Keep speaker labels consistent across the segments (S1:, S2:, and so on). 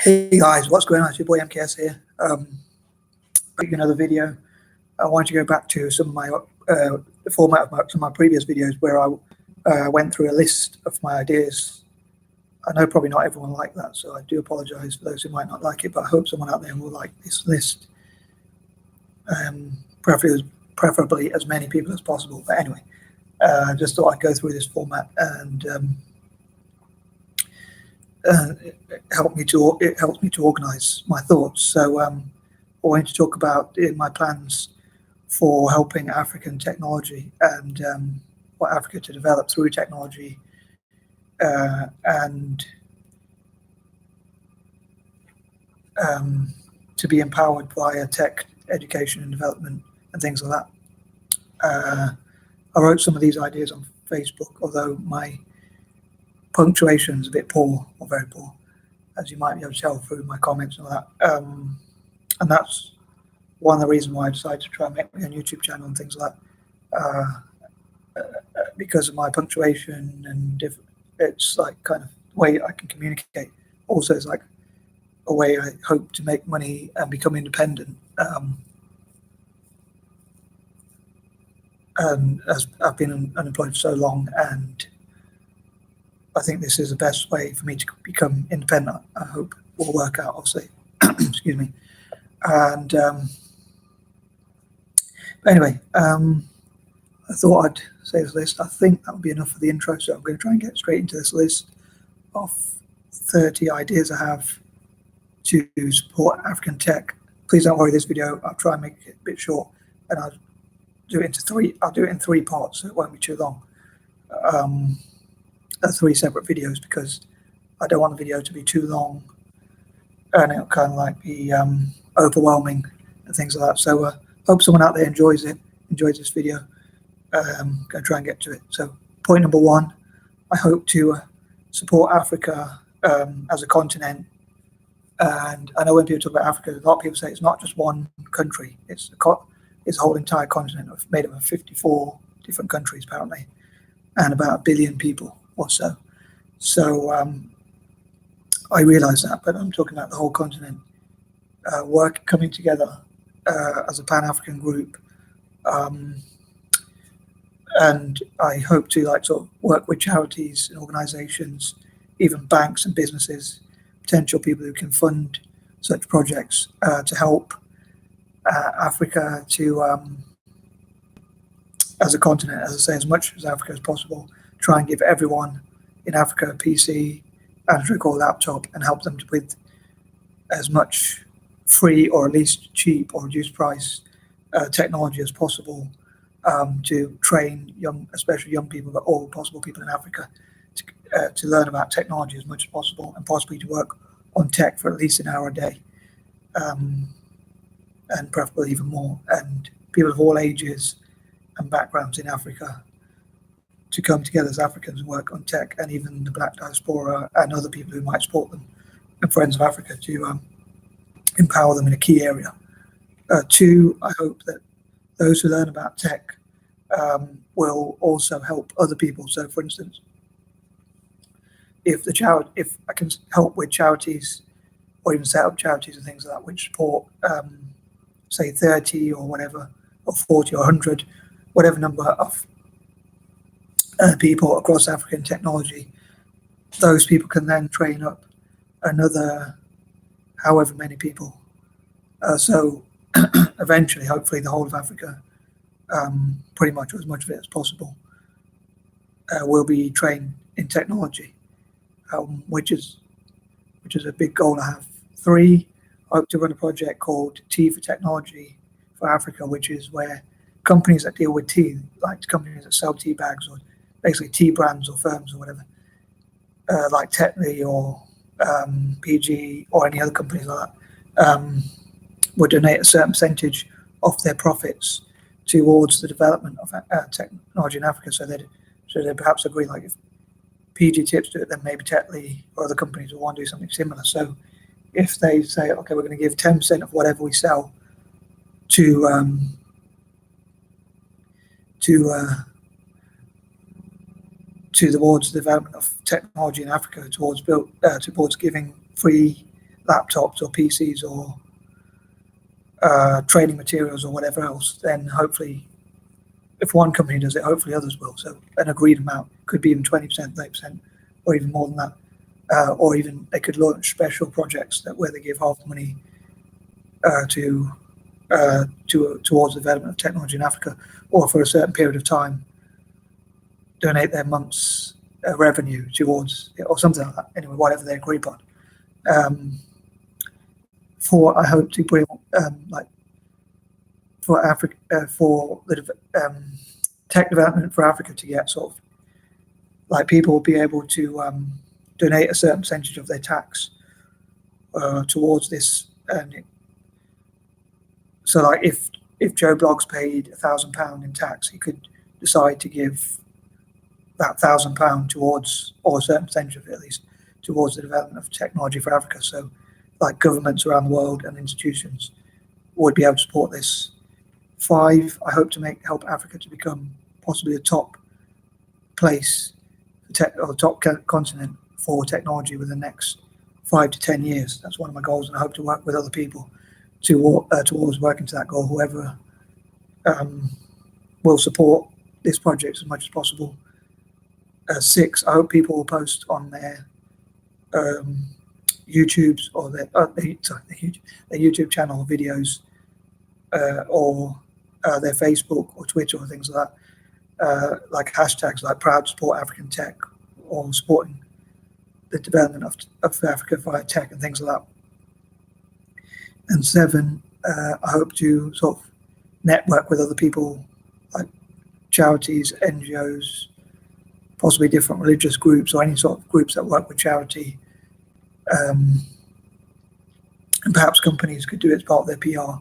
S1: Hey guys, what's going on? It's your boy MKS here. Making another video. I want to go back to some of my the format of some of my previous videos where I went through a list of my ideas. I know probably not everyone liked that, so I do apologize for those who might not like it, but I hope someone out there will like this list. Preferably as many people as possible. But anyway, just thought I'd go through this format and it helps me to organize my thoughts. So I wanted to talk about my plans for helping African technology and for Africa to develop through technology and to be empowered via tech education and development and things like that. I wrote some of these ideas on Facebook, although my punctuation is a bit poor, or very poor, as you might be able to tell through my comments and all that. And that's one of the reasons why I decided to try and make my own YouTube channel and things like that, because of my punctuation, and it's like kind of the way I can communicate. Also, it's like a way I hope to make money and become independent. As I've been unemployed for so long, and I think this is the best way for me to become independent. I hope will work out, obviously. Excuse me. And but anyway, I thought I'd say this list. I think that would be enough for the intro, so I'm going to try and get straight into this list of 30 ideas I have to support African tech. Please don't worry, this video, I'll try and make it a bit short, and I'll do it in three parts, so it won't be too long. 3 separate videos, because I don't want the video to be too long and it'll kind of like be overwhelming and things like that. So hope someone out there enjoys this video. Gonna try and get to it. So point number 1, I hope to support Africa as a continent. And I know when people talk about Africa, a lot of people say it's not just one country, it's a whole entire continent made up of 54 different countries apparently, and about 1 billion people or so. So I realize that, but I'm talking about the whole continent coming together as a Pan-African group, and I hope to sort of work with charities and organizations, even banks and businesses, potential people who can fund such projects to help Africa to as a continent, as I say, as much as Africa as possible, try and give everyone in Africa a PC, Android or laptop, and help them with as much free or at least cheap or reduced price technology as possible to train especially young people, but all possible people in Africa to learn about technology as much as possible, and possibly to work on tech for at least an hour a day, and preferably even more, and people of all ages and backgrounds in Africa to come together as Africans and work on tech, and even the Black diaspora and other people who might support them and Friends of Africa to empower them in a key area. 2, I hope that those who learn about tech will also help other people. So for instance, if I can help with charities, or even set up charities and things like that, which support say 30 or whatever, or 40 or 100, whatever number of people across African technology, those people can then train up another however many people. So eventually, hopefully, the whole of Africa, pretty much, or as much of it as possible, will be trained in technology, which is a big goal I have. 3, I hope to run a project called Tea for Technology for Africa, which is where companies that deal with tea, like companies that sell tea bags, or basically tea brands or firms or whatever, like Tetley or PG or any other companies like that, would donate a certain percentage of their profits towards the development of technology in Africa. So they perhaps agree, like if PG Tips do it, then maybe Tetley or other companies will want to do something similar. So if they say, okay, we're going to give 10% of whatever we sell towards the development of technology in Africa, towards giving free laptops or PCs or training materials or whatever else, then hopefully, if one company does it, hopefully others will. So an agreed amount could be even 20%, 30%, or even more than that. Or even they could launch special projects where they give half the money towards the development of technology in Africa, or for a certain period of time, donate their month's revenue towards it, or something like that. Anyway, whatever they agree upon. I hope to bring for Africa, for the tech development for Africa to get sort of like people will be able to donate a certain percentage of their tax towards this. And so, like if Joe Bloggs paid £1,000 in tax, he could decide to give that £1,000 towards, or a certain percentage of it at least, towards the development of technology for Africa. So, like governments around the world and institutions would be able to support this. 5, I hope to help Africa to become possibly a top place or top continent for technology within the next 5 to 10 years. That's one of my goals, and I hope to work with other people towards working to that goal. Whoever will support this project as much as possible. 6, I hope people will post on their YouTubes or their YouTube channel videos or their Facebook or Twitter or things like that, like hashtags like proud to support African tech or supporting the development of Africa via tech and things like that. And 7, I hope to sort of network with other people like charities, NGOs, possibly different religious groups or any sort of groups that work with charity. And perhaps companies could do it as part of their PR.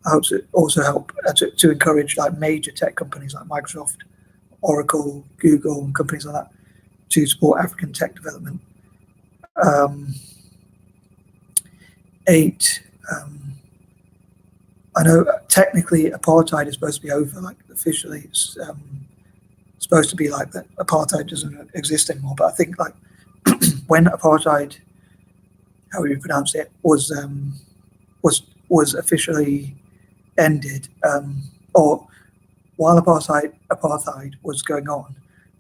S1: I hope to also help to encourage like major tech companies like Microsoft, Oracle, Google, and companies like that to support African tech development. 8, I know technically apartheid is supposed to be over, like officially it's supposed to be like that apartheid doesn't exist anymore, but I think like when apartheid, however you pronounce it, was officially ended, or while apartheid was going on,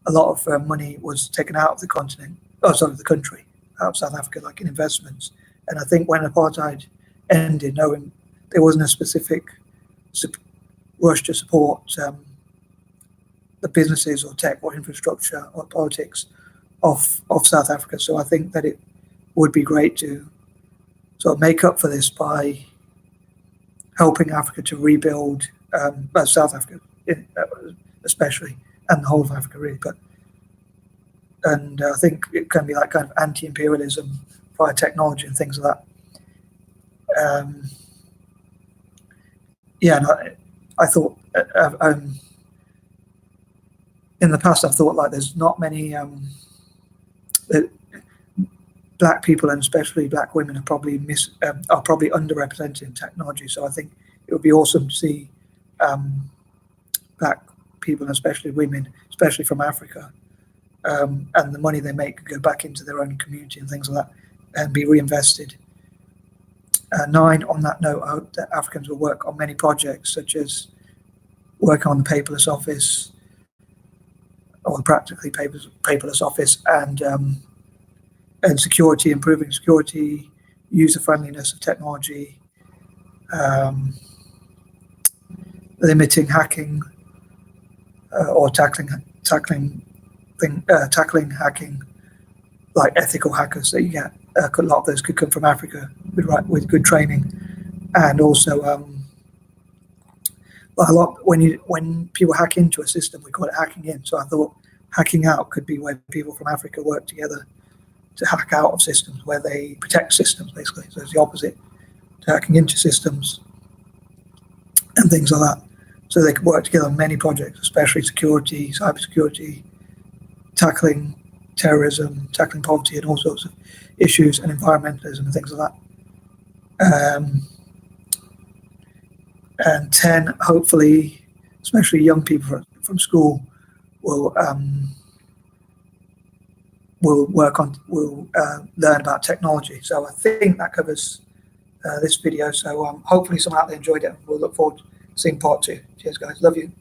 S1: a lot of money was taken out of the continent, the country, out of South Africa, like in investments. And I think when apartheid ended, knowing there wasn't a specific rush to support the businesses or tech or infrastructure or politics of South Africa. So I think that it would be great to sort of make up for this by helping Africa to rebuild, South Africa especially, and the whole of Africa really. And I think it can be like kind of anti-imperialism via technology and things like that. And I thought in the past I've thought like there's not many black people, and especially black women, are probably underrepresented in technology. So I think it would be awesome to see black people, and especially women, especially from Africa, and the money they make could go back into their own community and things like that, and be reinvested. 9, on that note, I hope that Africans will work on many projects, such as work on the paperless office, or practically paperless office, and security, improving security, user-friendliness of technology, limiting hacking, or tackling hacking, like ethical hackers that you get. A lot of those could come from Africa with good training, and also a lot when people hack into a system, we call it hacking in. So I thought hacking out could be where people from Africa work together to hack out of systems, where they protect systems basically. So it's the opposite to hacking into systems and things like that. So they could work together on many projects, especially security, cybersecurity, tackling terrorism, tackling poverty, and all sorts of issues, and environmentalism and things like that. And 10, hopefully, especially young people from school will will learn about technology. So I think that covers this video. So hopefully someone out there enjoyed it. We'll look forward to seeing part 2. Cheers, guys. Love you.